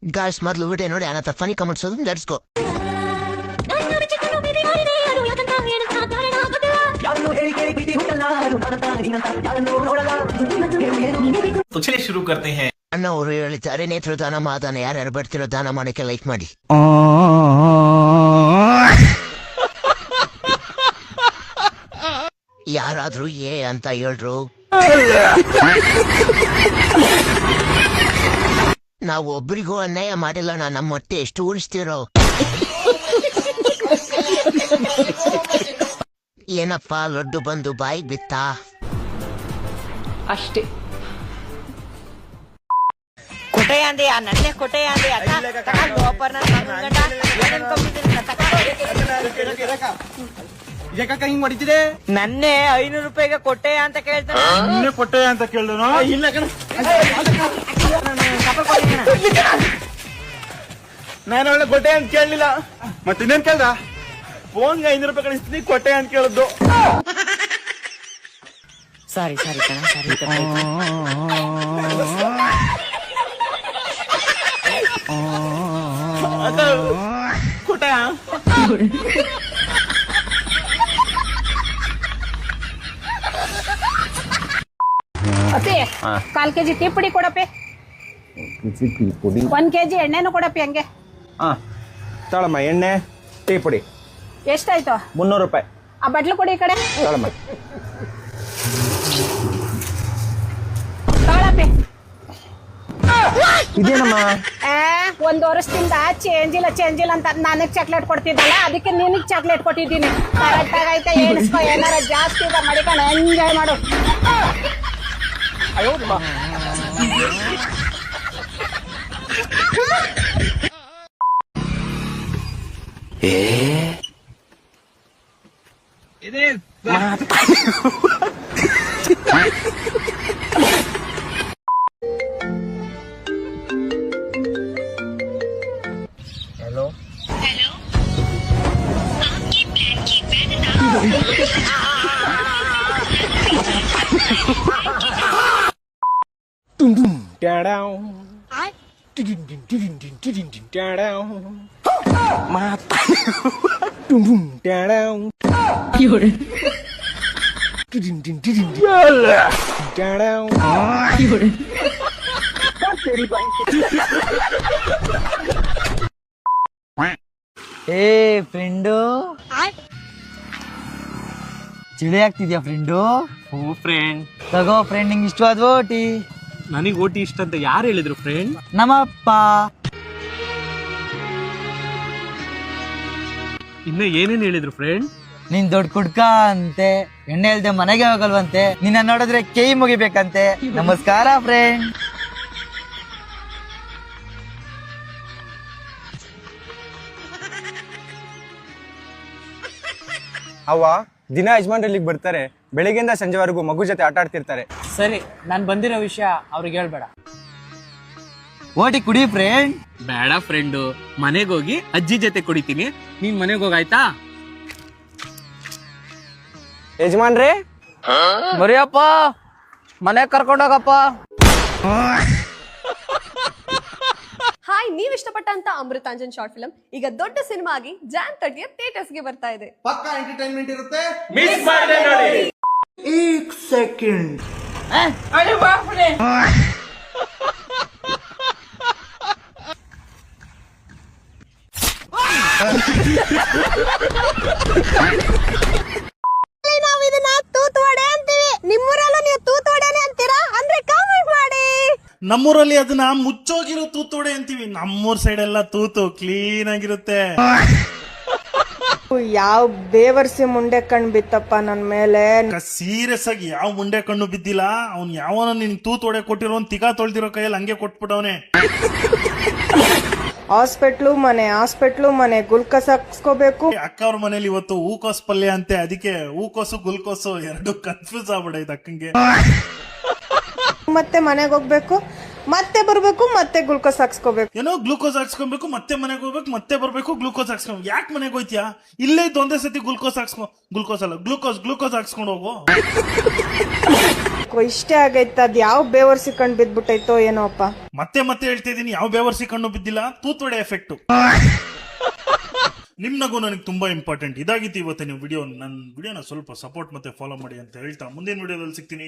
Guys ಮೊದಲು video ನೋಡಿ ಅನಂತರ ಫನಿ ಕಮೆಂಟ್ಸ್ ಓದಿ ನಡೆಸ್ಕೋ. तो चलिए शुरू करते हैं. ಅಣ್ಣ ಅವರು ಹೇಳಿದ್ದಾರೆ ನೇತ್ರದಾನ ಮಾದಾನ ಯಾರ್ಯಾರು ಬರ್ತಿರೋ ದಾನ ಮಾಡಕ್ಕೆ ಲೈಕ್ ಮಾಡಿ. ಯಾರಾದ್ರೂ ಏ ಅಂತ ಹೇಳ್ರು. ನಾವು ಒಬ್ಬರಿಗೂ ಅನ್ಯಾಯ ಮಾಡಿಲ್ಲ. ನಮ್ಮ ಹೊಟ್ಟೆ ಎಷ್ಟು ಉಳಿಸ್ತಿರೋ. ಏನಪ್ಪಾ ಲಡ್ಡು ಬಂದು ಬಾಯಿಗೆ ಬಿತ್ತಾ ಅಷ್ಟೇ. ಕೊಟ್ಟೆಯಾಂದಿ ಆ ನನ್ನೆ ಕೊಟ್ಟೆಯಾಂದಿ ಹಿಂಗ್ ಮಾಡಿತಿದೆ. ನನ್ನೆ 500 ರೂಪಾಯಿಗೆ ಕೊಟ್ಟೆಯ ಅಂತ ಕೇಳ್ತಾನೆ. ನಿನ್ನೆ ಕೊಟ್ಟೆ ಅಂತ ಕೇಳಿದನು. ಇಲ್ಲ ಕಣ, ನಾನು ಒಳ್ಳೆ ಕೊಟ್ಟೆ ಅಂತ ಕೇಳಲಿಲ್ಲ. ಮತ್ತೆ ಇನ್ನೇನ್ ಕೇಳ್ದ? ಫೋನ್ಗೆ 500 ರೂಪಾಯಿ ಕಳಿಸ್ತೀನಿ, ಕೊಟ್ಟೆ ಅಂತ ಕೇಳಿದ್ದು. ಸಾರಿ ಕಣ, ಸಾರಿ ಕೊಟ್ಟೆ ಅಪ್ಪಿ 1/4 ಕೆಜಿ ಟೀ ಪುಡಿ ಕೊಡಪ್ಪಿ. 1 ಕೆಜಿ ಎಣ್ಣೆನು ಕೊಡಪ್ಪಿ. ಹಂಗೆ ತಾಳಮ್ಮ, ಎಣ್ಣೆ ಟೀ ಪುಡಿ ಎಷ್ಟಾಯ್ತು? 300 ರೂಪಾಯಿ. ಆ ಬಟ್ಲು ಕೊಡಿ ಈ ಕಡೆ. ತಾಳಮ್ಮ. ತಾಳಪ್ಪಿ. ಇದೇನಮ್ಮ? 1 ವರ್ಷದಿಂದ ಚೇಂಜ್ ಇಲ್ಲ ಅಂತ ನನಗ್ ಚಾಕ್ಲೇಟ್ ಕೊಡ್ತಿದ್ದಲ್ಲ, ಅದಕ್ಕೆ ನಿನಗ್ ಚಾಕ್ಲೇಟ್ ಕೊಟ್ಟಿದ್ದೀನಿ. ಕರೆಕ್ಟ್ ಆಗೈತೆ, ಏನಿಸ್ಕೊ. ಏನಾರ ಜಾಸ್ತಿ ಇದೆ ಮಡಿಕೊಂಡು ಎಂಜಾಯ್ ಮಾಡು. हेलो ಏ ಫ್ರೆಂಡು, ಚಿಳಿ ಆಗ್ತಿದ್ಯಾ ಫ್ರೆಂಡು? ಹ್ಞೂ ಫ್ರೆಂಡ್. ತಗೋ ಫ್ರೆಂಡ್, ನಿಂಗೆ ಇಷ್ಟವಾದ್ವೋ ಟೀ? ನನಗೆ ಓಟಿ ಇಷ್ಟ ಅಂತ ಯಾರು ಹೇಳಿದ್ರು ಫ್ರೆಂಡ್? ನಮ್ಮಪ್ಪ. ಇನ್ನು ಏನೇನು ಹೇಳಿದ್ರು ಫ್ರೆಂಡ್? ನೀನ್ ದೊಡ್ಡ ಕುಡ್ಕ ಅಂತೆ, ಎಣ್ಣೆ ಇಲ್ದೆ ಮನೆಗೆ ಹೋಗಲ್ವಂತೆ, ನಿನ್ನ ನೋಡಿದ್ರೆ ಕೈ ಮುಗಿಬೇಕಂತೆ. ನಮಸ್ಕಾರ ಫ್ರೆಂಡ್. ಅವ್ವ ದಿನ ಯಜಮಾನ್ರಲ್ಲಿಗೆ ಬರ್ತಾರೆ, ಬೆಳಿಗ್ಗೆಯಿಂದ ಸಂಜೆವರೆಗೂ ಮಗು ಜೊತೆ ಆಟ ಆಡ್ತಿರ್ತಾರೆ. ಸರಿ, ನಾನು ಬಂದಿರೋ ವಿಷಯ ಅವ್ರಿಗೆ ಹೇಳ್ಬೇಡ. ಓಟಿ ಕುಡಿ ಫ್ರೆಂಡ್. ಬೇಡ ಫ್ರೆಂಡು, ಮನೆಗೆ ಹೋಗಿ ಅಜ್ಜಿ ಜೊತೆ ಕುಡಿತೀನಿ. ನೀನ್ ಮನೆಗೆ ಹೋಗಾಯ್ತಾ? ಯಜಮಾನ್ರೇ, ಮರಿಯಪ್ಪ, ಮನೆ ಕರ್ಕೊಂಡೋಗಪ್ಪ. ಹಾಯ್, ನೀವ್ ಇಷ್ಟಪಟ್ಟಂತ ಅಮೃತಾಂಜನ್ ಶಾರ್ಟ್ ಫಿಲ್ಮ್ ಈಗ ದೊಡ್ಡ ಸಿನಿಮಾ ಆಗಿ Jan 30th ಥಿಯೇಟರ್ಸ್ ಗೆ ಬರ್ತಾ ಇದೆ. ಪಕ್ಕಾ ಎಂಟರ್ಟೈನ್ಮೆಂಟ್ ಇರುತ್ತೆ, ಮಿಸ್ ಮಾಡದೆ ನೋಡಿ. एक सेकंड. ಅರೆ ಬಾಪ್ರೆ. ನಾವು ಇದನ್ನ ತೂತುವಡೆ ಅಂತೀವಿ. ನಿಮ್ಮೂರಲ್ಲೂ ನೀವು ತೂತುವಡೆನೆ ಅಂತೀರಾ ಅಂದ್ರೆ ಕಾಮೆಂಟ್ ಮಾಡಿ. ನಮ್ಮೂರಲ್ಲಿ ಅದನ್ನ ಮುಚ್ಚೋಗಿರೋ ತೂತೋಡೆ ಅಂತೀವಿ. ನಮ್ಮೂರ್ ಸೈಡ್ ಎಲ್ಲ ತೂತು ಕ್ಲೀನ್ ಆಗಿರುತ್ತೆ. ಯಾವ ಬೇವರ್ಸಿ ಮುಂಡೆ ಕಣ್ ಬಿತ್ತಪ್ಪ ನನ್ ಮೇಲೆ. ಸೀರಿಯಸ್ ಆಗಿ ಯಾವ ಮುಂಡೆ ಕಣ್ಣು ಬಿದ್ದಿಲ್ಲ. ಅವ್ನ್ ಯಾವನ ನಿನ್ ತೂತೋಡೆ ಕೊಟ್ಟಿರೋ ತಿಗಾ ತೊಳ್ದಿರೋ ಕೈಯಲ್ಲಿ ಹಂಗೆ ಕೊಟ್ಬಿಟ್ಟವನೆ. ಹಾಸ್ಪಿಟ್ಲು ಮನೆ ಗುಲ್ಕಸ್ ಹಾಕ್ಸ್ಕೋಬೇಕು. ಅಕ್ಕ ಅವ್ರ ಮನೇಲಿ ಇವತ್ತು ಹೂಕೋಸ್ ಪಲ್ಯ ಅಂತೆ, ಅದಕ್ಕೆ ಹೂಕೋಸು ಗುಲ್ಕೋಸು ಎರಡು ಕನ್ಫ್ಯೂಸ್ ಆಗ್ಬಿಡೈತೆ ಅಕ್ಕಂಗೆ. ಮತ್ತೆ ಮನೆಗೆ ಹೋಗ್ಬೇಕು, ಮತ್ತೆ ಬರ್ಬೇಕು, ಮತ್ತೆ ಗ್ಲೂಕೋಸ್ ಹಾಕ್ಸ್ಕೋಬೇಕು. ಏನೋ ಗ್ಲೂಕೋಸ್ ಹಾಕ್ಸ್ಕೊಬೇಕು, ಮತ್ತೆ ಮನೆಗೆ ಹೋಗ್ಬೇಕು, ಮತ್ತೆ ಬರ್ಬೇಕು, ಗ್ಲೂಕೋಸ್ ಹಾಕ್ಸ್ಕೊಬೇಕು. ಯಾಕೆ ಮನೆಗೆ ಹೋಯ್ತಿಯಾ? ಇಲ್ಲೇ ಇದ್ದು ಒಂದೇ ಸತಿ ಗ್ಲೂಕೋಸ್ ಹಾಕ್ಸ್ಕೊ. ಗ್ಲೂಕೋಸ್ ಅಲ್ಲ, ಗ್ಲೂಕೋಸ್ ಹಾಕ್ಸ್ಕೊಂಡು ಹೋಗು. ಮಾಡ್ಬೇಕು, ಇಷ್ಟೇ ಆಗೈತೆ. ಅದ್ ಯಾವ ಬೇವರ್ ಸಿಕ್ಕಂಡ್ ಬಿದ್ಬಿಟ್ಟೈತೋ ಏನೋ ಅಪ್ಪ. ಮತ್ತೆ ಮತ್ತೆ ಹೇಳ್ತಾ ಇದೀನಿ, ಯಾವ ಬೇವರ್ಸಿ ಕಣ್ಣು ಬಿದ್ದಿಲ್ಲ, ತೂತೊಡೆ ಎಫೆಕ್ಟ್. ನಿಮ್ ನಗು ನನಗೆ ತುಂಬಾ ಇಂಪಾರ್ಟೆಂಟ್. ಇದಾಗಿತ್ತು ಇವತ್ತು ನೀವು ವಿಡಿಯೋ. ನನ್ನ ವಿಡಿಯೋನ ಸ್ವಲ್ಪ ಸಪೋರ್ಟ್ ಮತ್ತೆ ಫಾಲೋ ಮಾಡಿ ಅಂತ ಹೇಳ್ತಾ ಮುಂದಿನ ವಿಡಿಯೋದಲ್ಲಿ ಸಿಗ್ತೀನಿ.